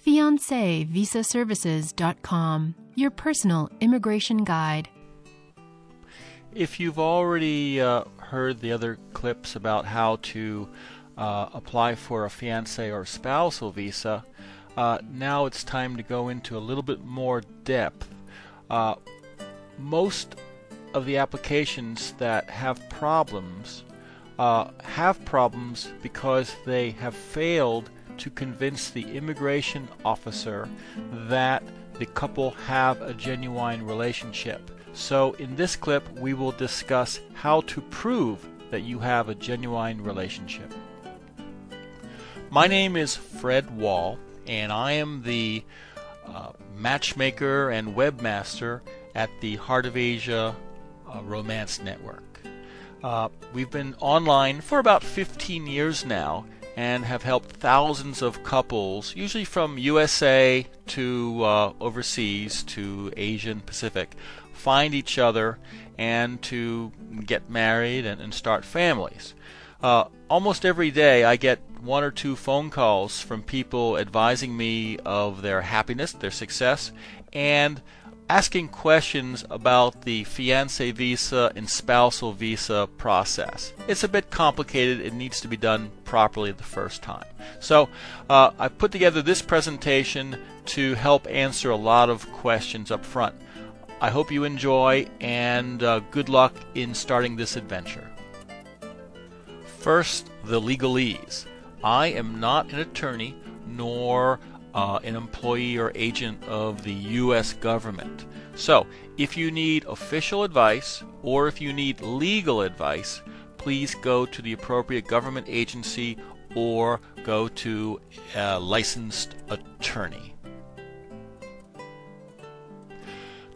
FianceeVisaServices.com, your personal immigration guide. If you've already heard the other clips about how to apply for a fiancé or spousal visa, now it's time to go into a little bit more depth. Most of the applications that have problems because they have failed to convince the immigration officer that the couple have a genuine relationship. So in this clip we will discuss how to prove that you have a genuine relationship. My name is Fred Wahl, and I am the matchmaker and webmaster at the Heart of Asia Romance Network. We've been online for about 15 years now and have helped thousands of couples, usually from USA to overseas to Asia and Pacific, find each other and to get married and start families. Almost every day I get one or two phone calls from people advising me of their happiness, their success, and asking questions about the fiancé visa and spousal visa process. It's a bit complicated. It needs to be done properly the first time. So I put together this presentation to help answer a lot of questions up front. I hope you enjoy, and good luck in starting this adventure. First, the legalese. I am not an attorney nor an employee or agent of the U.S. government. So, if you need official advice or if you need legal advice, please go to the appropriate government agency or go to a licensed attorney.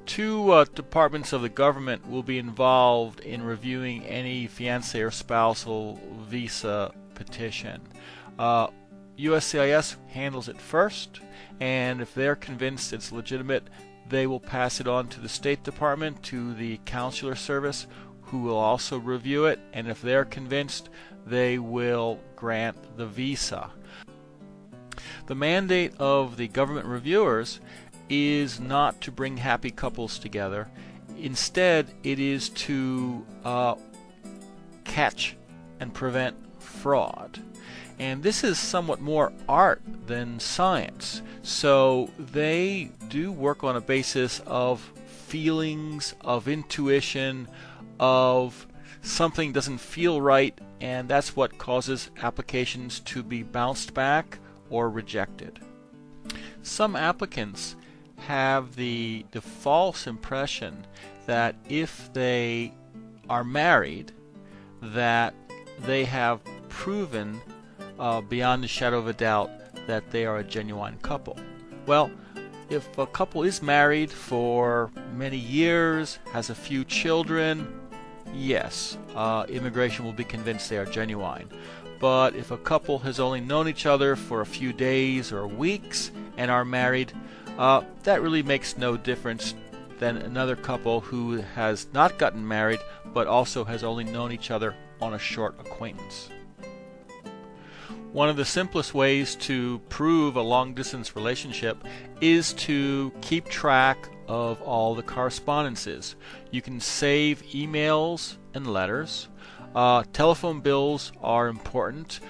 Two departments of the government will be involved in reviewing any fiancé or spousal visa petition. USCIS handles it first, and if they're convinced it's legitimate, they will pass it on to the State Department, to the Consular Service, who will also review it, and if they're convinced, they will grant the visa. The mandate of the government reviewers is not to bring happy couples together. Instead, it is to catch and prevent fraud. And this is somewhat more art than science. So they do work on a basis of feelings, of intuition, of something doesn't feel right, and that's what causes applications to be bounced back or rejected. Some applicants have the false impression that if they are married, that they have proven beyond a shadow of a doubt that they are a genuine couple. Well, if a couple is married for many years, has a few children, yes, immigration will be convinced they are genuine. But if a couple has only known each other for a few days or weeks and are married, that really makes no difference than another couple who has not gotten married but also has only known each other on a short acquaintance. One of the simplest ways to prove a long-distance relationship is to keep track of all the correspondences. You can save emails and letters. Telephone bills are important.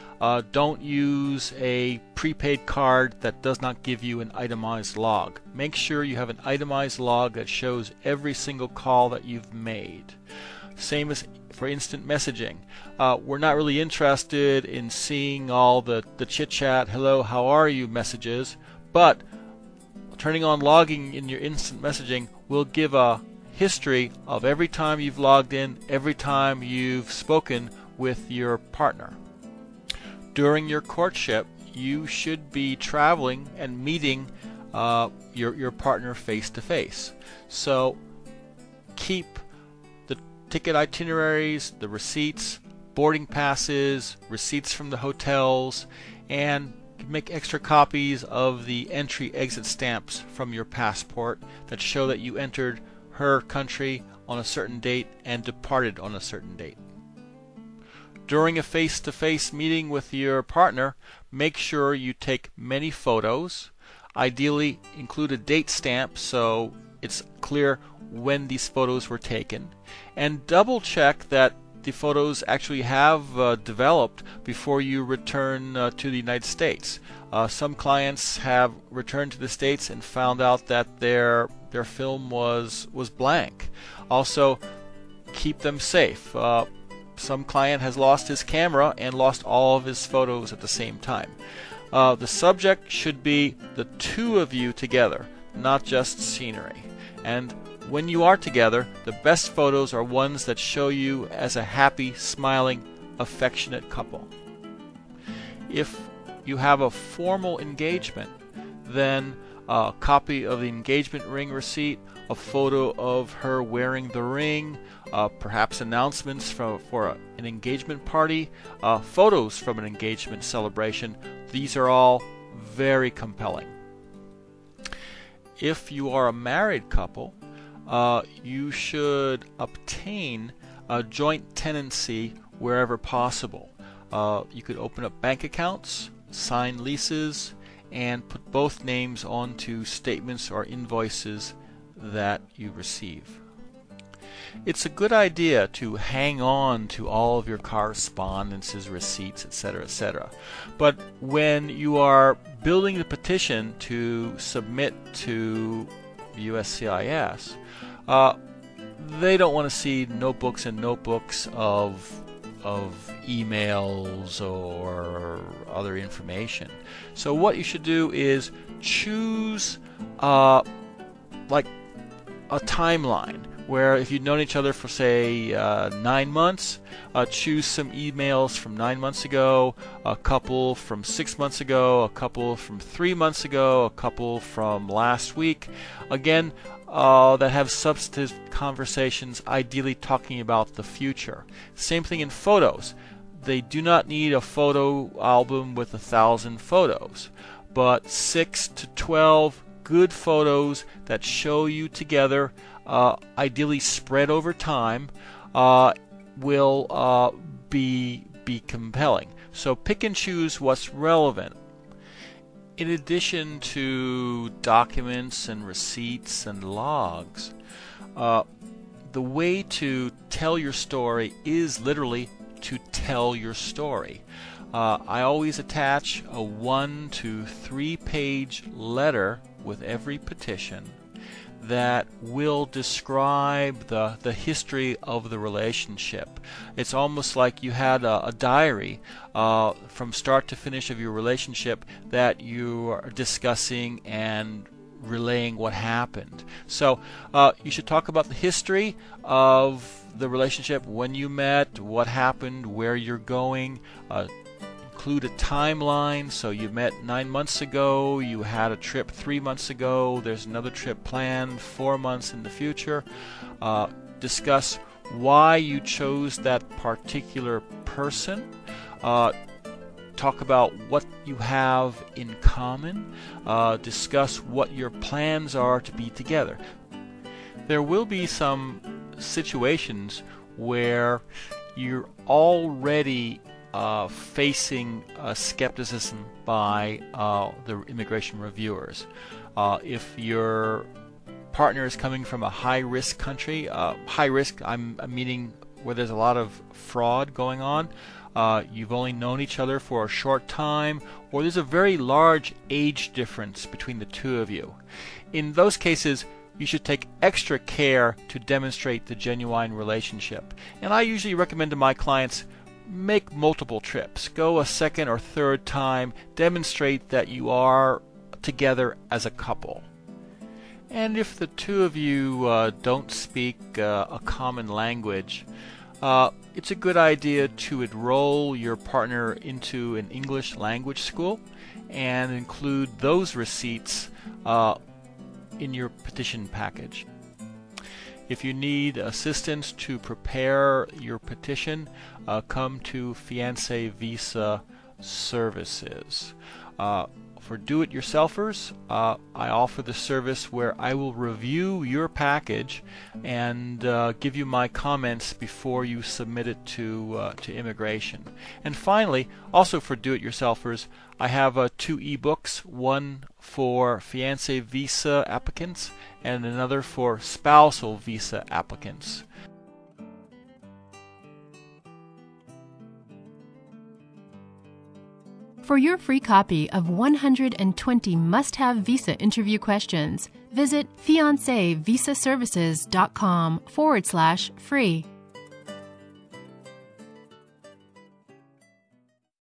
Don't use a prepaid card that does not give you an itemized log. Make sure you have an itemized log that shows every single call that you've made. Same as for instant messaging. We're not really interested in seeing all the chit-chat, hello, how are you messages, but turning on logging in your instant messaging will give a history of every time you've logged in, every time you've spoken with your partner. During your courtship, you should be traveling and meeting your partner face to face. So keep the ticket itineraries, the receipts, boarding passes, receipts from the hotels, and make extra copies of the entry-exit stamps from your passport that show that you entered her country on a certain date and departed on a certain date. During a face-to-face meeting with your partner, make sure you take many photos. Ideally, include a date stamp so it's clear when these photos were taken, and double check that the photos actually have developed before you return to the United States. Some clients have returned to the States and found out that their film was blank. Also, keep them safe. Some client has lost his camera and lost all of his photos at the same time. The subject should be the two of you together, not just scenery. And when you are together, the best photos are ones that show you as a happy, smiling, affectionate couple. If you have a formal engagement, then a copy of the engagement ring receipt, a photo of her wearing the ring, perhaps announcements for an engagement party, photos from an engagement celebration. These are all very compelling. If you are a married couple, you should obtain a joint tenancy wherever possible. You could open up bank accounts, sign leases, and put both names onto statements or invoices that you receive. It's a good idea to hang on to all of your correspondences, receipts, etc., etc. But when you are building the petition to submit to USCIS, they don't want to see notebooks and notebooks of emails or other information. So what you should do is choose like a timeline where if you've known each other for say 9 months, choose some emails from 9 months ago, a couple from 6 months ago, a couple from 3 months ago, a couple from last week. Again, that have substantive conversations, ideally talking about the future. Same thing in photos. They do not need a photo album with 1,000 photos, but 6 to 12 good photos that show you together, ideally spread over time, will be compelling. So pick and choose what's relevant. In addition to documents and receipts and logs, the way to tell your story is literally to tell your story. I always attach a 1 to 3 page letter with every petition that will describe the history of the relationship. It's almost like you had a diary from start to finish of your relationship that you are discussing and relaying what happened. So you should talk about the history of the relationship, when you met, what happened, where you're going. Include a timeline. So you met 9 months ago, you had a trip 3 months ago, there's another trip planned 4 months in the future. Discuss why you chose that particular person. Talk about what you have in common. Discuss what your plans are to be together. There will be some situations where you're already facing skepticism by the immigration reviewers. If your partner is coming from a high-risk country, high risk, I'm meaning where there's a lot of fraud going on, you've only known each other for a short time, or there's a very large age difference between the two of you. In those cases, you should take extra care to demonstrate the genuine relationship. And I usually recommend to my clients, make multiple trips. Go a second or third time. Demonstrate that you are together as a couple. And if the two of you don't speak a common language, it's a good idea to enroll your partner into an English language school and include those receipts in your petition package. If you need assistance to prepare your petition, come to Fiancee Visa Services. For do-it-yourselfers, I offer the service where I will review your package and give you my comments before you submit it to immigration. And finally, also for do-it-yourselfers, I have 2 ebooks, one for Fiancee Visa applicants and another for Spousal Visa applicants. For your free copy of 120 must-have visa interview questions, visit fiancevisaservices.com/free.